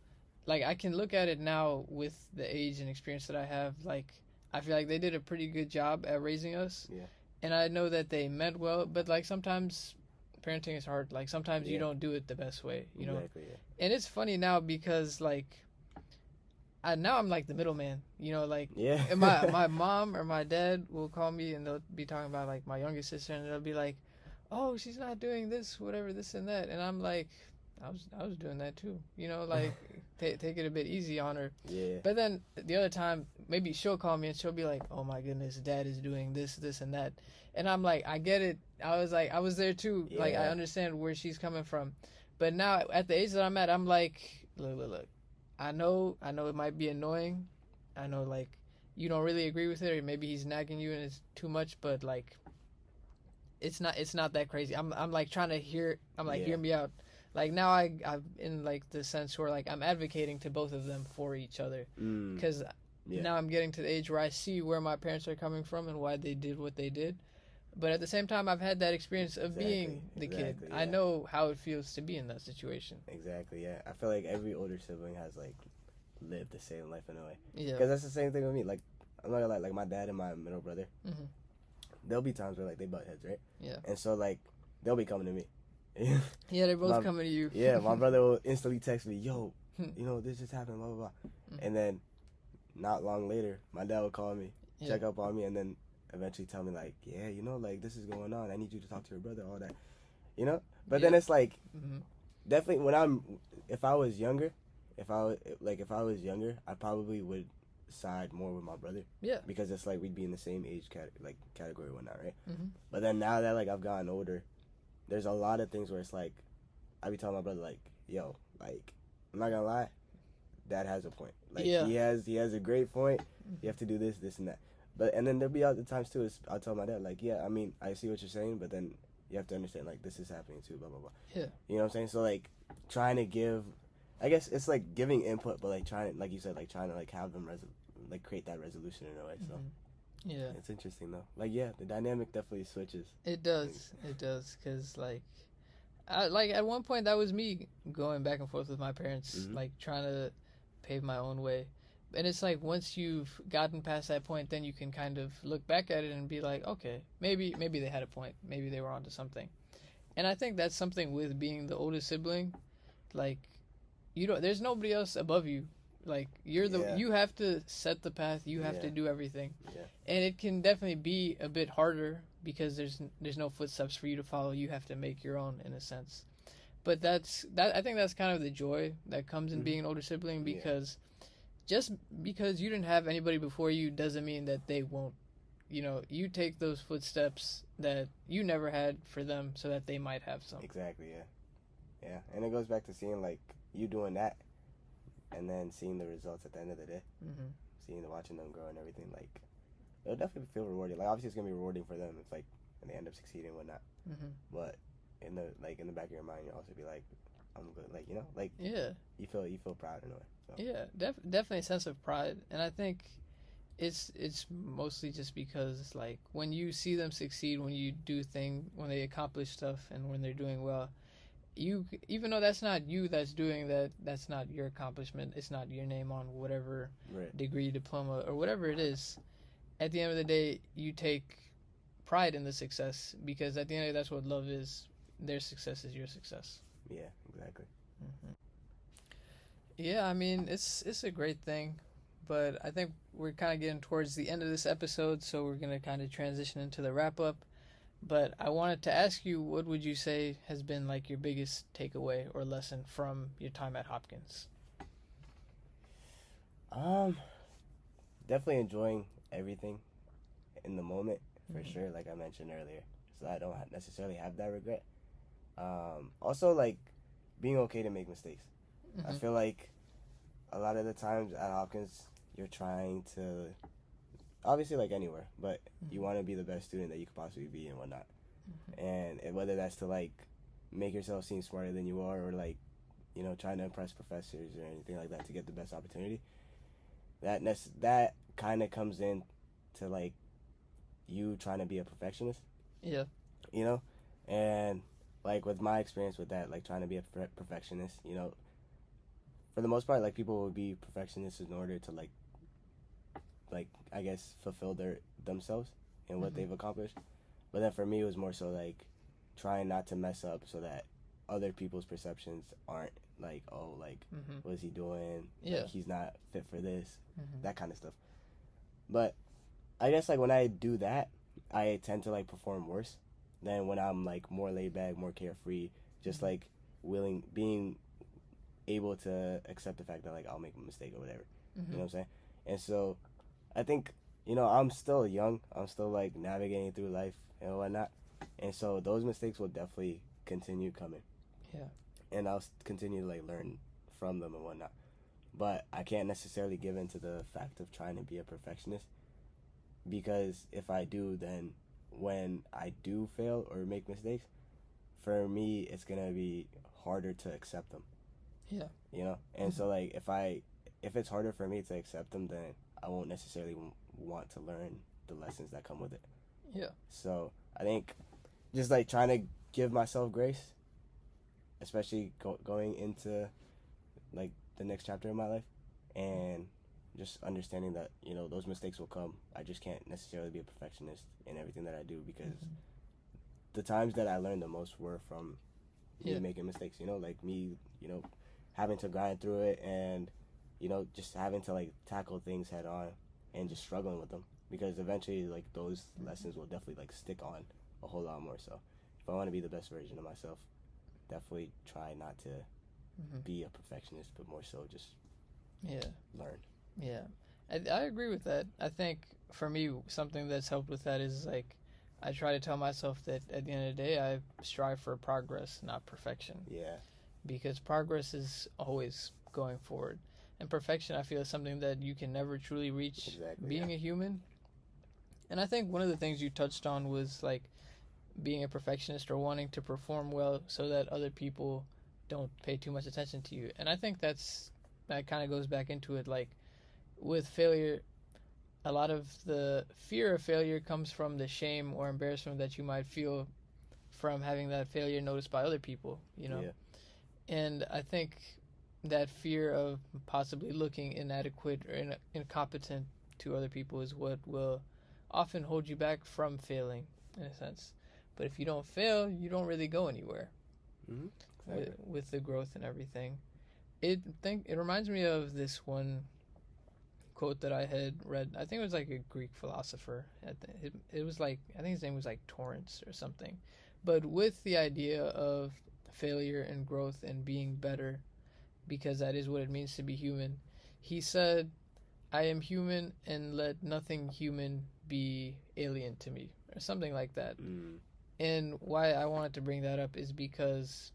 A: like I can look at it now with the age and experience that I have. Like I feel like they did a pretty good job at raising us.
B: Yeah.
A: And I know that they meant well, but like sometimes parenting is hard. Like sometimes you don't do it the best way, you know.
B: Exactly, yeah.
A: And it's funny now because like now I'm like the middleman, you know, like and my mom or my dad will call me and they'll be talking about like my youngest sister, and they'll be like, oh, she's not doing this, whatever, this and that, and I'm like, I was doing that too, you know, like take it a bit easy on her.
B: Yeah.
A: But then the other time maybe she'll call me and she'll be like, oh my goodness, dad is doing this and that, and I'm like, I get it. I was like, I was there too. Yeah. Like I understand where she's coming from, but now at the age that I'm at, I'm like, look. I know it might be annoying. I know like you don't really agree with it, or maybe he's nagging you and it's too much, but like it's not that crazy. I'm like trying to hear. I'm like, hear me out. Like now I've in like the sense where like I'm advocating to both of them for each other, because now I'm getting to the age where I see where my parents are coming from and why they did what they did. But at the same time, I've had that experience of being the kid. Yeah. I know how it feels to be in that situation.
B: Exactly, yeah. I feel like every older sibling has, like, lived the same life in a way.
A: Yeah.
B: Because that's the same thing with me. Like, I'm not gonna lie, like, my dad and my middle brother, there'll be times where, like, they butt heads, right?
A: Yeah.
B: And so, like, they'll be coming to me.
A: Yeah, they're both coming to you.
B: Yeah, my brother will instantly text me, yo, you know, this just happened, blah, blah, blah. And then, not long later, my dad will call me, check up on me, and then eventually tell me like, yeah, you know, like this is going on, I need you to talk to your brother, all that, you know. But then it's like definitely when if I was younger, I probably would side more with my brother, because it's like we'd be in the same age category or whatnot, right? But then now that like I've gotten older, there's a lot of things where it's like I be telling my brother like, yo, like I'm not gonna lie, dad has a point, like he has a great point, you have to do this and that. But and then there'll be other times too. I'll tell my dad like, yeah, I mean, I see what you're saying, but then you have to understand like this is happening too, blah blah blah.
A: Yeah.
B: You know what I'm saying? So like, trying to give, I guess it's like giving input, but like trying to, like you said, like trying to like have them like create that resolution in a way. So
A: yeah,
B: it's interesting though. Like the dynamic definitely switches.
A: It does, because like at one point that was me going back and forth with my parents, like trying to pave my own way. And it's like once you've gotten past that point, then you can kind of look back at it and be like, okay, maybe they had a point. Maybe they were onto something. And I think that's something with being the oldest sibling. Like, there's nobody else above you. Like, you have to set the path. You have to do everything.
B: Yeah.
A: And it can definitely be a bit harder because there's no footsteps for you to follow. You have to make your own, in a sense. But I think that's kind of the joy that comes in being an older sibling, because just because you didn't have anybody before you doesn't mean that they won't. You take those footsteps that you never had for them so that they might have some.
B: Exactly, yeah. Yeah, and it goes back to seeing, like, you doing that and then seeing the results at the end of the day. Watching them grow and everything. Like, it'll definitely feel rewarding. Like, obviously it's going to be rewarding for them if, like, and they end up succeeding and whatnot. But in the back of your mind, you'll also be like, I'm good. Like, like, you feel proud in a way. So.
A: Yeah, definitely a sense of pride. And I think it's mostly just because, like, when you see them succeed, when they accomplish stuff and when they're doing well, even though that's not you that's doing that, that's not your accomplishment, it's not your name on whatever degree, diploma, or whatever it is, at the end of the day, you take pride in the success, because at the end of the day, that's what love is. Their success is your success.
B: Yeah, exactly.
A: Yeah, I mean, it's a great thing, but I think we're kind of getting towards the end of this episode, so we're going to kind of transition into the wrap-up. But I wanted to ask you, what would you say has been, like, your biggest takeaway or lesson from your time at Hopkins?
B: Definitely enjoying everything in the moment, for sure, like I mentioned earlier. So I don't necessarily have that regret. Also, like, being okay to make mistakes. I feel like a lot of the times at Hopkins, you're trying to, obviously, like anywhere, but you want to be the best student that you could possibly be and whatnot. And whether that's to, like, make yourself seem smarter than you are, or, like, trying to impress professors or anything like that to get the best opportunity, that kind of comes in to, like, you trying to be a perfectionist.
A: Yeah.
B: And, like, with my experience with that, like, trying to be a perfectionist, for the most part, like, people would be perfectionists in order to, like I guess, fulfill themselves and what they've accomplished. But then for me, it was more so, like, trying not to mess up so that other people's perceptions aren't like, oh, like, what is he doing?
A: Yeah.
B: Like, he's not fit for this, that kind of stuff. But I guess, like, when I do that, I tend to, like, perform worse than when I'm, like, more laid back, more carefree, just, like, being able to accept the fact that, like, I'll make a mistake or whatever. You know what I'm saying? And so I think, I'm still young. I'm still, like, navigating through life and whatnot. And so those mistakes will definitely continue coming.
A: Yeah.
B: And I'll continue to, like, learn from them and whatnot. But I can't necessarily give in to the fact of trying to be a perfectionist, because if I do, then when I do fail or make mistakes, for me, it's going to be harder to accept them.
A: Yeah.
B: And so, like, if it's harder for me to accept them, then I won't necessarily want to learn the lessons that come with it.
A: Yeah.
B: So I think just, like, trying to give myself grace, especially going into, like, the next chapter of my life, and just understanding that, those mistakes will come. I just can't necessarily be a perfectionist in everything that I do, because the times that I learned the most were from me making mistakes, like me, having to grind through it, and just having to, like, tackle things head on and just struggling with them, because eventually, like, those lessons will definitely, like, stick on a whole lot more. So if I want to be the best version of myself, definitely try not to be a perfectionist, but more so just learn.
A: Yeah. I agree with that. I think for me, something that's helped with that is, like, I try to tell myself that at the end of the day, I strive for progress, not perfection.
B: Yeah.
A: Because progress is always going forward. And perfection, I feel, is something that you can never truly reach being a human. And I think one of the things you touched on was, like, being a perfectionist or wanting to perform well so that other people don't pay too much attention to you. And I think that kind of goes back into it, like, with failure, a lot of the fear of failure comes from the shame or embarrassment that you might feel from having that failure noticed by other people, Yeah. And I think that fear of possibly looking inadequate or incompetent to other people is what will often hold you back from failing, in a sense. But if you don't fail, you don't really go anywhere.
B: Mm-hmm. Exactly.
A: With the growth and everything. It reminds me of this one quote that I had read. I think it was like a Greek philosopher. It was like, I think his name was like Torrance or something. But with the idea of failure and growth and being better, because that is what it means to be human, he said, I am human and let nothing human be alien to me, or something like that. And why I wanted to bring that up is because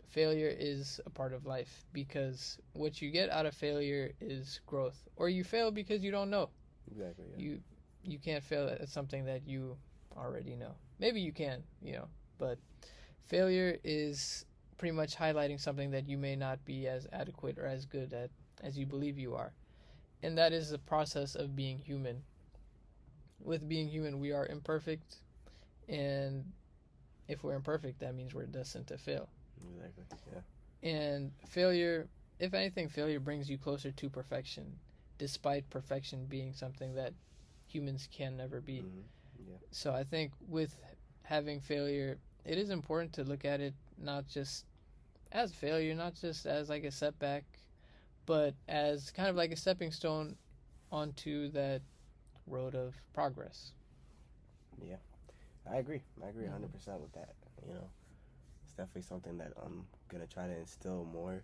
A: failure is a part of life, because what you get out of failure is growth, or you fail because you don't know.
B: Exactly. Yeah.
A: You can't fail at something that you already know. Maybe you can, but failure is pretty much highlighting something that you may not be as adequate or as good at as you believe you are. And that is the process of being human. With being human, we are imperfect, and if we're imperfect, that means we're destined to fail.
B: Exactly, yeah.
A: And failure, if anything, failure brings you closer to perfection, despite perfection being something that humans can never be.
B: Yeah.
A: So I think with having failure, it is important to look at it not just as failure, not just as like a setback, but as kind of like a stepping stone onto that road of progress.
B: Yeah, I agree 100% with that. It's definitely something that I'm gonna try to instill more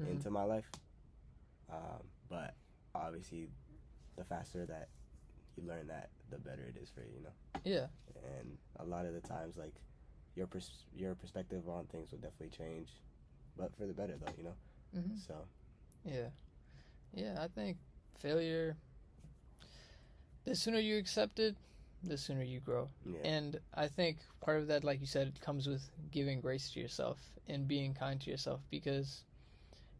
B: into my life. But obviously, the faster that you learn that, the better it is for you.
A: Yeah.
B: And a lot of the times, like your perspective on things will definitely change, but for the better, though. So.
A: Yeah. I think failure, the sooner you accept it, the sooner you grow.
B: Yeah.
A: And I think part of that, like you said, comes with giving grace to yourself and being kind to yourself, because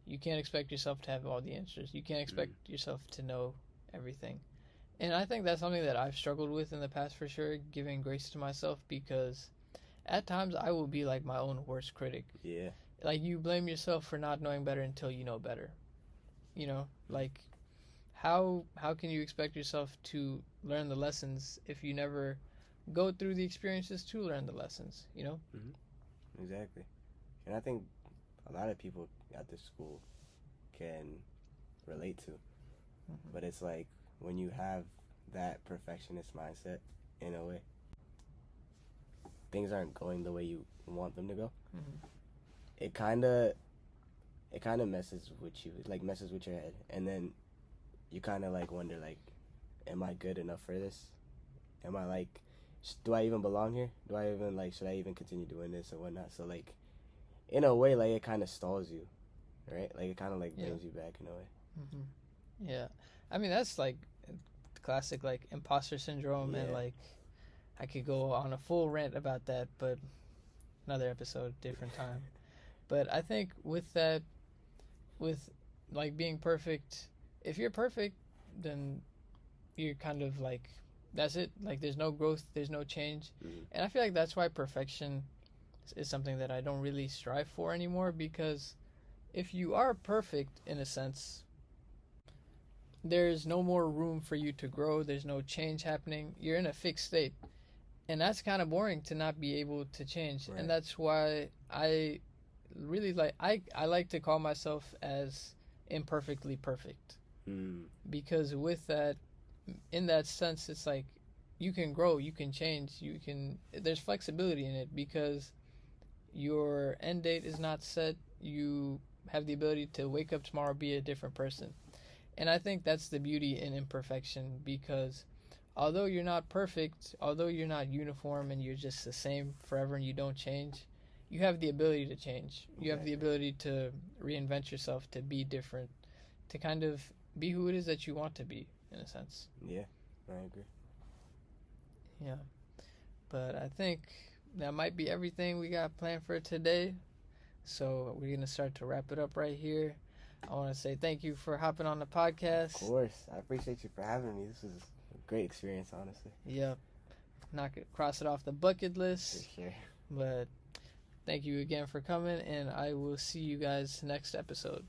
A: you can't expect yourself to have all the answers. You can't expect yourself to know everything. And I think that's something that I've struggled with in the past for sure, giving grace to myself, because at times I will be like my own worst critic.
B: Yeah.
A: Like, you blame yourself for not knowing better until you know better. Like, how can you expect yourself to learn the lessons if you never go through the experiences to learn the lessons,
B: Exactly. And I think a lot of people at this school can relate to. But it's like, when you have that perfectionist mindset, in a way, things aren't going the way you want them to go. It kind of messes with you, like messes with your head, and then you kind of like wonder, like, am I good enough for this? Am I like, do I even belong here? Do I even like, should I even continue doing this or whatnot? So like, in a way, like, it kind of stalls you, right? Like, it kind of like brings you back in a way.
A: Yeah, I mean, that's like classic like imposter syndrome, and like I could go on a full rant about that, but another episode, different time. But I think with that, with like being perfect, if you're perfect, then you're kind of like, that's it. Like, there's no growth, there's no change. And I feel like that's why perfection is something that I don't really strive for anymore, because if you are perfect in a sense, there's no more room for you to grow. There's no change happening. You're in a fixed state, and that's kind of boring to not be able to change. Right. And that's why I really I like to call myself as imperfectly perfect, because with that, in that sense, it's like you can grow, you can change, there's flexibility in it, because your end date is not set. You have the ability to wake up tomorrow, be a different person. And I think that's the beauty in imperfection, because although you're not perfect, although you're not uniform and you're just the same forever and you don't change, you have the ability to change. You have the ability to reinvent yourself, to be different, to kind of be who it is that you want to be, in a sense.
B: Yeah, I agree.
A: Yeah. But I think that might be everything we got planned for today. So we're going to start to wrap it up right here. I want to say thank you for hopping on the podcast.
B: Of course. I appreciate you for having me. This was a great experience, honestly.
A: Yep. Cross it off the bucket list.
B: For sure.
A: But thank you again for coming, and I will see you guys next episode.